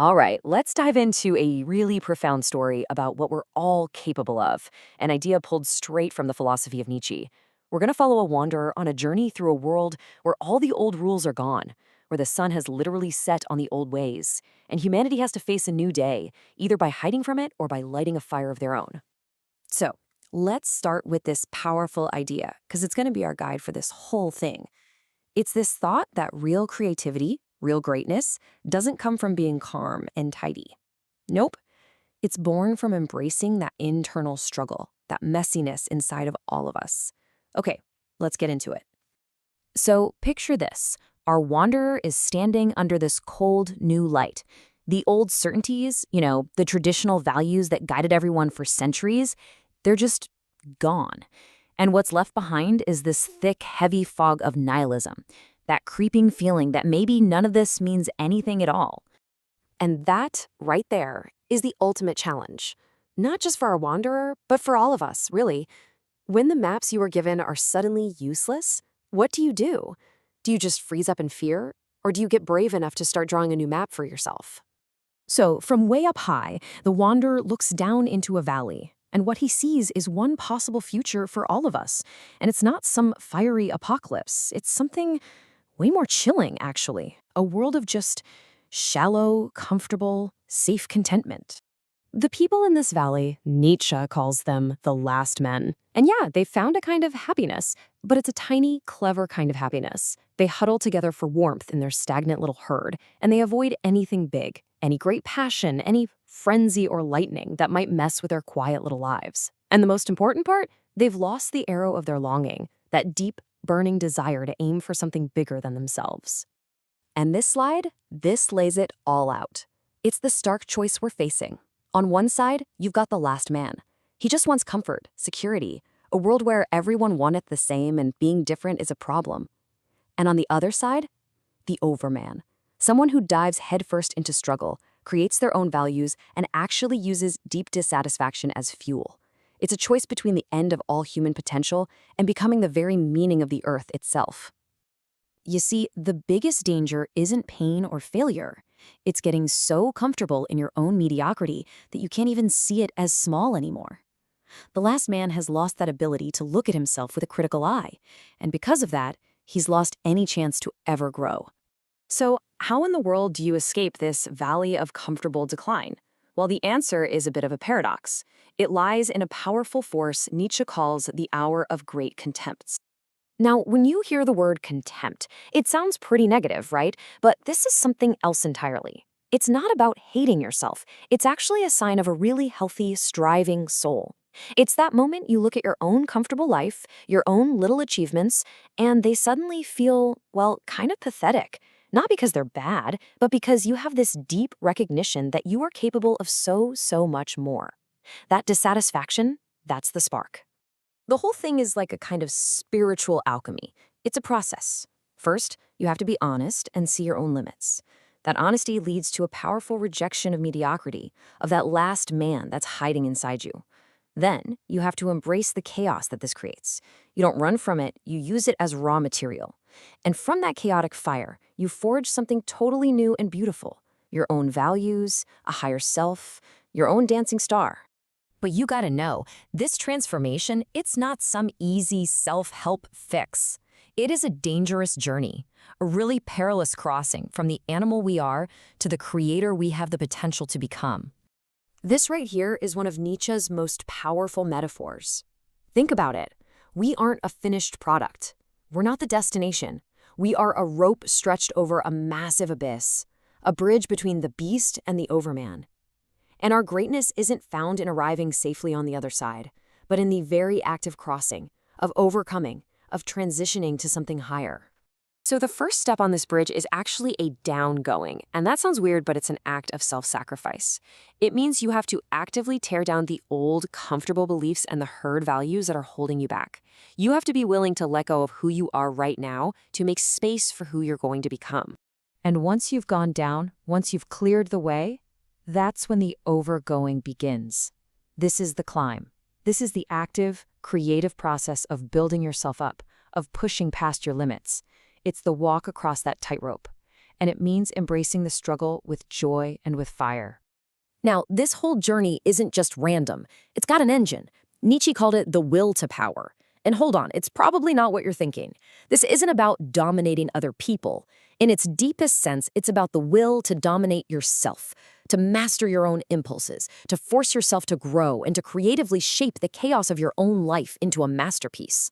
All right, let's dive into a really profound story about what we're all capable of, an idea pulled straight from the philosophy of Nietzsche. We're going to follow a wanderer on a journey through a world where all the old rules are gone, where the sun has literally set on the old ways, and humanity has to face a new day, either by hiding from it or by lighting a fire of their own. So, let's start with this powerful idea, because it's going to be our guide for this whole thing. It's this thought that real creativity, real greatness, doesn't come from being calm and tidy. Nope. It's born from embracing that internal struggle, that messiness inside of all of us. Okay, let's get into it. So picture this. Our wanderer is standing under this cold, new light. The old certainties, the traditional values that guided everyone for centuries, they're just gone. And what's left behind is this thick, heavy fog of nihilism, that creeping feeling that maybe none of this means anything at all. And that, right there, is the ultimate challenge. Not just for our wanderer, but for all of us, really. When the maps you were given are suddenly useless, what do? Do you just freeze up in fear? Or do you get brave enough to start drawing a new map for yourself? So, from way up high, the wanderer looks down into a valley. And what he sees is one possible future for all of us. And it's not some fiery apocalypse. It's something way more chilling, actually. A world of just shallow, comfortable, safe contentment. The people in this valley, Nietzsche calls them the last men. And yeah, they found a kind of happiness, but it's a tiny, clever kind of happiness. They huddle together for warmth in their stagnant little herd, and they avoid anything big, any great passion, any frenzy or lightning that might mess with their quiet little lives. And the most important part, they've lost the arrow of their longing, that deep, burning desire to aim for something bigger than themselves. And this slide, this lays it all out. It's the stark choice we're facing. On one side, you've got the last man. He just wants comfort, security, a world where everyone wanteth the same and being different is a problem. And on the other side, the overman. Someone who dives headfirst into struggle, creates their own values, and actually uses deep dissatisfaction as fuel. It's a choice between the end of all human potential and becoming the very meaning of the earth itself. You see, the biggest danger isn't pain or failure. It's getting so comfortable in your own mediocrity that you can't even see it as small anymore. The last man has lost that ability to look at himself with a critical eye, and because of that, he's lost any chance to ever grow. So, how in the world do you escape this valley of comfortable decline? Well, the answer is a bit of a paradox. It lies in a powerful force Nietzsche calls the hour of great contempts. Now, when you hear the word contempt, it sounds pretty negative, right? But this is something else entirely. It's not about hating yourself. It's actually a sign of a really healthy, striving soul. It's that moment you look at your own comfortable life, your own little achievements, and they suddenly feel, well, kind of pathetic. Not because they're bad, but because you have this deep recognition that you are capable of so much more. That dissatisfaction, that's the spark. The whole thing is like a kind of spiritual alchemy. It's a process. First, you have to be honest and see your own limits. That honesty leads to a powerful rejection of mediocrity, of that last man that's hiding inside you. Then, you have to embrace the chaos that this creates. You don't run from it, you use it as raw material. And from that chaotic fire, you forge something totally new and beautiful. Your own values, a higher self, your own dancing star. But you gotta know, this transformation, it's not some easy self-help fix. It is a dangerous journey, a really perilous crossing from the animal we are to the creator we have the potential to become. This right here is one of Nietzsche's most powerful metaphors. Think about it. We aren't a finished product. We're not the destination. We are a rope stretched over a massive abyss, a bridge between the beast and the overman. And our greatness isn't found in arriving safely on the other side, but in the very act of crossing, of overcoming, of transitioning to something higher. So the first step on this bridge is actually a downgoing, and that sounds weird, but it's an act of self-sacrifice. It means you have to actively tear down the old, comfortable beliefs and the herd values that are holding you back. You have to be willing to let go of who you are right now to make space for who you're going to become. And once you've gone down, once you've cleared the way, that's when the overgoing begins. This is the climb. This is the active, creative process of building yourself up, of pushing past your limits. It's the walk across that tightrope. and it means embracing the struggle with joy and with fire. Now, this whole journey isn't just random. It's got an engine. Nietzsche called it the will to power. And hold on, it's probably not what you're thinking. This isn't about dominating other people. In its deepest sense, it's about the will to dominate yourself, to master your own impulses, to force yourself to grow, and to creatively shape the chaos of your own life into a masterpiece.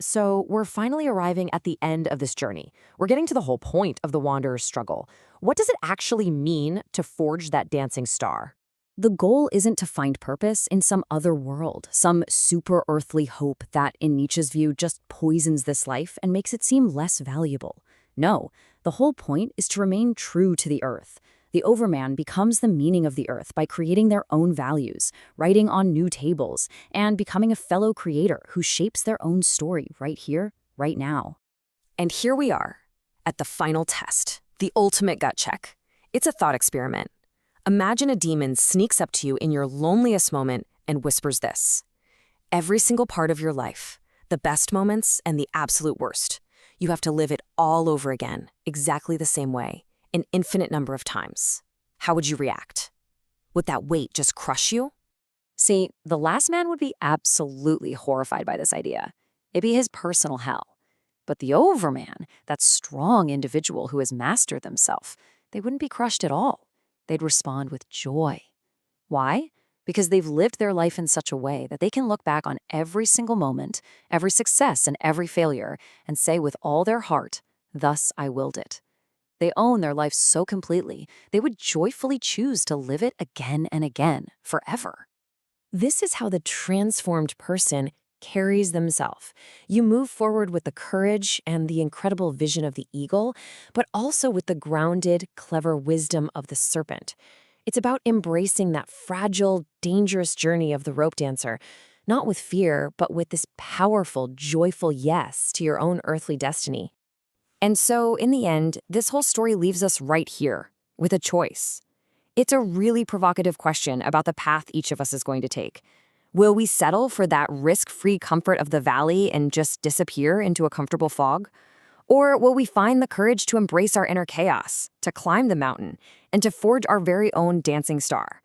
So we're finally arriving at the end of this journey. We're getting to the whole point of the wanderer's struggle. What does it actually mean to forge that dancing star? The goal isn't to find purpose in some other world, some super earthly hope that, in Nietzsche's view, just poisons this life and makes it seem less valuable. No, the whole point is to remain true to the earth. The overman becomes the meaning of the earth by creating their own values, writing on new tables, and becoming a fellow creator who shapes their own story right here, right now. And here we are, at the final test, the ultimate gut check. It's a thought experiment. Imagine a demon sneaks up to you in your loneliest moment and whispers this. Every single part of your life, the best moments and the absolute worst, you have to live it all over again, exactly the same way, an infinite number of times. How would you react? Would that weight just crush you? See, the last man would be absolutely horrified by this idea. It'd be his personal hell. But the overman, that strong individual who has mastered themselves, they wouldn't be crushed at all. They'd respond with joy. Why? Because they've lived their life in such a way that they can look back on every single moment, every success and every failure, and say with all their heart, "Thus I willed it." They own their life so completely, they would joyfully choose to live it again and again, forever. This is how the transformed person carries themselves. You move forward with the courage and the incredible vision of the eagle, but also with the grounded, clever wisdom of the serpent. It's about embracing that fragile, dangerous journey of the rope dancer, not with fear, but with this powerful, joyful yes to your own earthly destiny. And so, in the end, this whole story leaves us right here, with a choice. It's a really provocative question about the path each of us is going to take. Will we settle for that risk-free comfort of the valley and just disappear into a comfortable fog? Or will we find the courage to embrace our inner chaos, to climb the mountain, and to forge our very own dancing star?